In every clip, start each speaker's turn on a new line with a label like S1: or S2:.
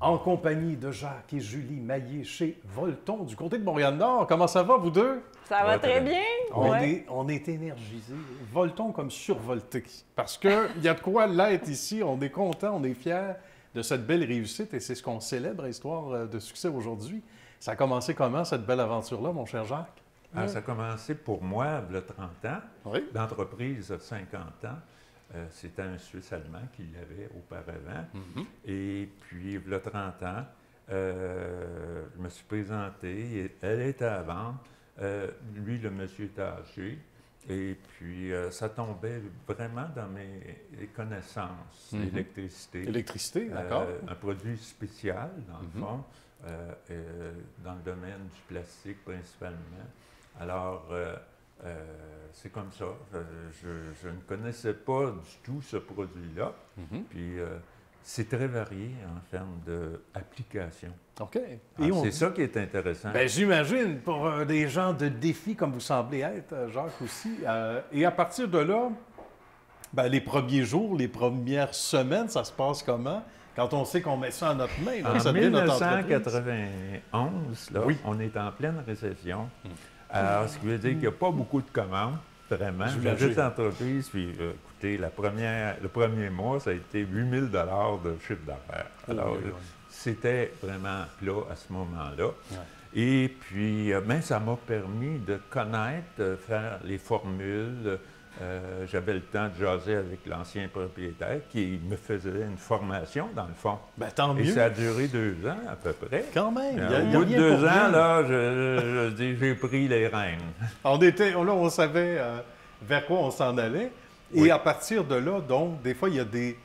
S1: en compagnie de Jacques et Julie Maillé chez Volton du côté de Montréal-Nord. Comment ça va, vous deux?
S2: Ça va très bien.
S1: On est énergisés. Volton comme survolté. Parce qu'il y a de quoi l'être ici. On est content, on est fiers de cette belle réussite et c'est ce qu'on célèbre, histoire de succès aujourd'hui. Ça a commencé comment, cette belle aventure-là, mon cher Jacques?
S3: Ah, ça a commencé pour moi, il y a 30 ans.
S1: Oui.
S3: L'entreprise a 50 ans. C'était un Suisse allemand qui l'avait auparavant. Et puis, il y a 30 ans, je me suis présenté. Elle était à vendre. Lui, le monsieur était âgé. Et puis, ça tombait vraiment dans mes connaissances, l'électricité.
S1: L'électricité, d'accord.
S3: Un produit spécial, dans le fond, dans le domaine du plastique principalement. Alors, c'est comme ça. Je ne connaissais pas du tout ce produit-là. Puis, c'est très varié en termes d'application.
S1: OK.
S3: C'est ça qui est intéressant.
S1: Bien, j'imagine, pour des gens de défi comme vous semblez être, Jacques aussi. Et à partir de là, bien, les premiers jours, les premières semaines, ça se passe comment? Quand on sait qu'on met ça à notre main, là,
S3: En
S1: ça devient notre
S3: 1991, là, on est en pleine récession. Alors, ce qui veut dire qu'il n'y a pas beaucoup de commandes, vraiment. Une petite entreprise, puis écoutez, le premier mois, ça a été 8 000 de chiffre d'affaires. Alors, c'était vraiment plat à ce moment-là. Et puis, ça m'a permis de connaître, faire les formules. J'avais le temps de jaser avec l'ancien propriétaire qui me faisait une formation, dans le fond.
S1: Bien, tant mieux.
S3: Et ça a duré 2 ans, à peu près.
S1: Quand même.
S3: Au bout de 2 ans, là, j'ai pris les rênes.
S1: On savait vers quoi on s'en allait. Et à partir de là, donc, des fois, il y a des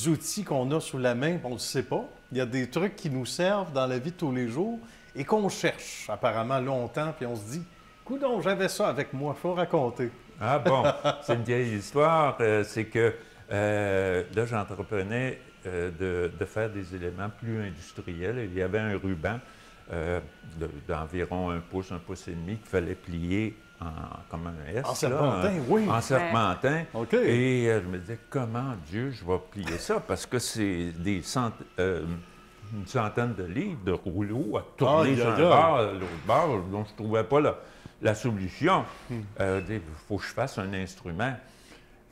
S1: outils qu'on a sous la main, on ne le sait pas. Il y a des trucs qui nous servent dans la vie de tous les jours et qu'on cherche apparemment longtemps, puis on se dit, coudonc, j'avais ça avec moi, il faut raconter.
S3: Ah bon, c'est une vieille histoire. C'est que là, j'entreprenais de faire des éléments plus industriels. Il y avait un ruban d'environ 1 pouce et demi qu'il fallait plier comme un S.
S1: En serpentin, oui.
S3: En serpentin.
S1: OK.
S3: Et je me disais, comment Dieu, je vais plier ça? Parce que c'est une centaine de livres de rouleaux à tourner d'un bord à l'autre bord, dont je ne trouvais pas la solution. Il faut que je fasse un instrument.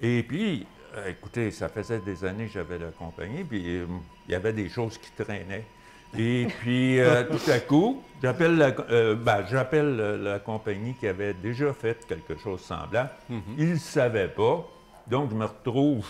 S3: Et puis, écoutez, ça faisait des années que j'avais la compagnie, puis il y avait des choses qui traînaient. Et puis, tout à coup, j'appelle la compagnie qui avait déjà fait quelque chose de semblable. Ils ne savaient pas. Donc, je me retrouve,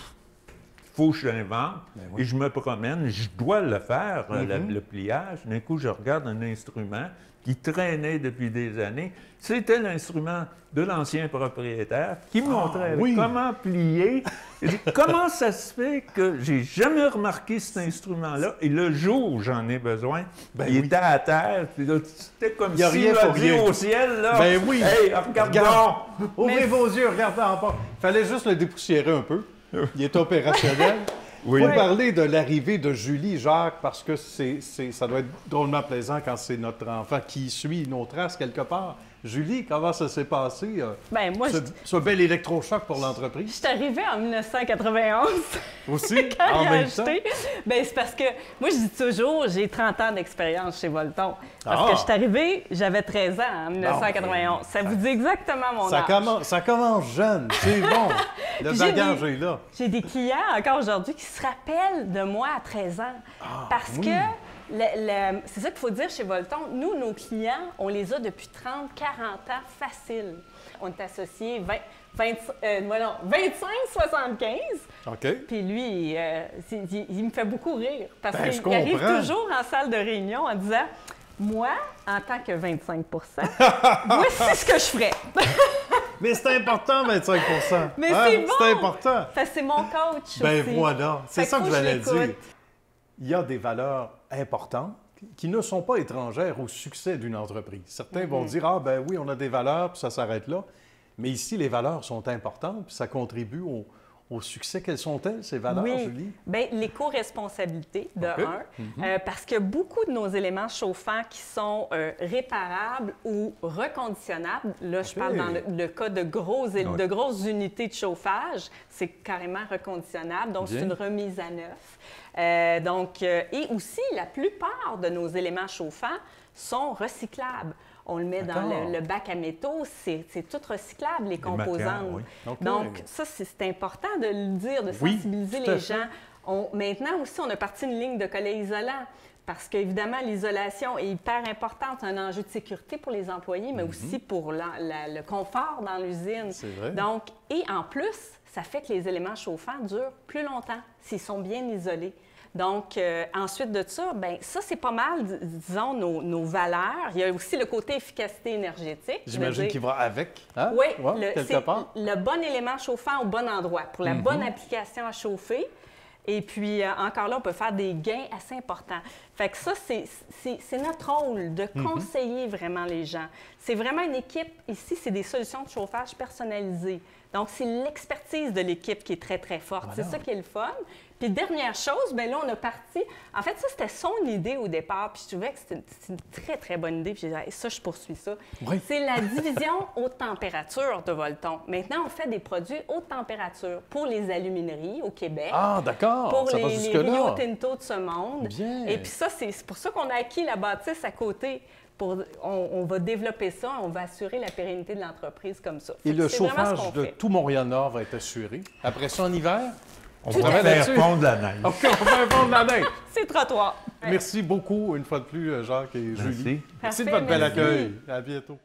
S3: il faut que je l'invente, et je me promène, je dois le faire, le pliage. D'un coup, je regarde un instrument qui traînait depuis des années. C'était l'instrument de l'ancien propriétaire qui montrait comment plier. Je dis, comment ça se fait que j'ai jamais remarqué cet instrument-là et le jour où j'en ai besoin, il était à terre. C'était comme s'il avait au ciel. Là.
S1: Ben oui!
S3: Hey, regarde!
S1: Ouvrez vos yeux, regardez en bas. Il fallait juste le dépoussiérer un peu. Il est opérationnel. Il faut parler de l'arrivée de Julie, Jacques, parce que ça doit être drôlement plaisant quand c'est notre enfant qui suit nos traces quelque part. Julie, comment ça s'est passé, ce bel électrochoc pour l'entreprise?
S2: Je suis arrivée en 1991.
S1: Aussi?
S2: Quand
S1: en
S2: j'ai
S1: même
S2: acheté. Bien, c'est parce que moi, je dis toujours, j'ai 30 ans d'expérience chez Volton. Parce que je suis arrivée, j'avais 13 ans en 1991. Ça vous dit exactement mon âge.
S1: Ça commence jeune, c'est bon. Le bagage est là.
S2: J'ai des clients encore aujourd'hui qui se rappellent de moi à 13 ans. Parce que c'est ça qu'il faut dire chez Volton. Nous, nos clients, on les a depuis 30, 40 ans facile. On est associés 25-75.
S1: OK.
S2: Puis lui, il me fait beaucoup rire. Parce qu'il arrive toujours en salle de réunion en disant, moi, en tant que 25 voici ce que je ferais.
S1: Mais c'est important, 25
S2: Mais c'est bon!
S1: C'est important.
S2: Parce que c'est mon coach
S1: Ben
S2: aussi.
S1: voilà, c'est ça que j'allais dire.
S2: l'écoute.
S1: Il y a des valeurs importantes qui ne sont pas étrangères au succès d'une entreprise. Certains vont dire, ah ben oui, on a des valeurs, puis ça s'arrête là. Mais ici, les valeurs sont importantes, puis ça contribue au succès. Quelles sont-elles, ces valeurs,
S2: Oui.
S1: Julie?
S2: Bien, l'éco-responsabilité, de un, parce que beaucoup de nos éléments chauffants qui sont réparables ou reconditionnables, là, je parle dans le cas de grosses unités de chauffage, c'est carrément reconditionnable, donc c'est une remise à neuf. Et aussi, la plupart de nos éléments chauffants sont recyclables. On le met dans le bac à métaux, c'est tout recyclable, les composantes. Donc, ça, c'est important de le dire, de sensibiliser les gens. Maintenant aussi, on a parti une ligne de collets isolants parce qu'évidemment, l'isolation est hyper importante, un enjeu de sécurité pour les employés, mais aussi pour le confort dans l'usine.
S1: C'est vrai.
S2: Donc, et en plus, ça fait que les éléments chauffants durent plus longtemps s'ils sont bien isolés. Donc, ensuite de ça, bien, ça, c'est pas mal, disons, nos valeurs. Il y a aussi le côté efficacité énergétique.
S1: J'imagine qu'il va avec, hein?
S2: Oui,
S1: quelque part.
S2: Le bon élément chauffant au bon endroit pour la bonne application à chauffer. Et puis, encore là, on peut faire des gains assez importants. Fait que ça, c'est notre rôle de conseiller vraiment les gens. C'est vraiment une équipe, ici, c'est des solutions de chauffage personnalisées. Donc, c'est l'expertise de l'équipe qui est très, très forte. C'est ça qui est le fun. Puis, dernière chose, bien là, on a parti... En fait, ça, c'était son idée au départ. Puis, je trouvais que c'était une très, très bonne idée. Puis, j'ai dit, hey, ça, je poursuis ça.
S1: Oui.
S2: C'est la division haute température de Volton. Maintenant, on fait des produits haute température pour les alumineries au Québec.
S1: Ah, d'accord.
S2: Pour
S1: ça va
S2: les
S1: jusque-là.
S2: Rio Tinto de ce monde.
S1: Bien.
S2: Et puis ça, c'est pour ça qu'on a acquis la bâtisse à côté. On va développer ça, on va assurer la pérennité de l'entreprise comme ça.
S1: Et le
S2: c'est vraiment ce
S1: chauffage
S2: qu'on
S1: de
S2: fait.
S1: tout Montréal-Nord va être assuré. Après ça, en hiver,
S3: On va faire fondre la neige.
S1: OK, on va faire fondre la neige.
S2: C'est trottoir.
S1: Merci beaucoup, une fois de plus, Jacques et Julie.
S3: Merci.
S1: Merci de
S2: Parfait,
S1: votre bel
S2: merci.
S1: accueil. À bientôt.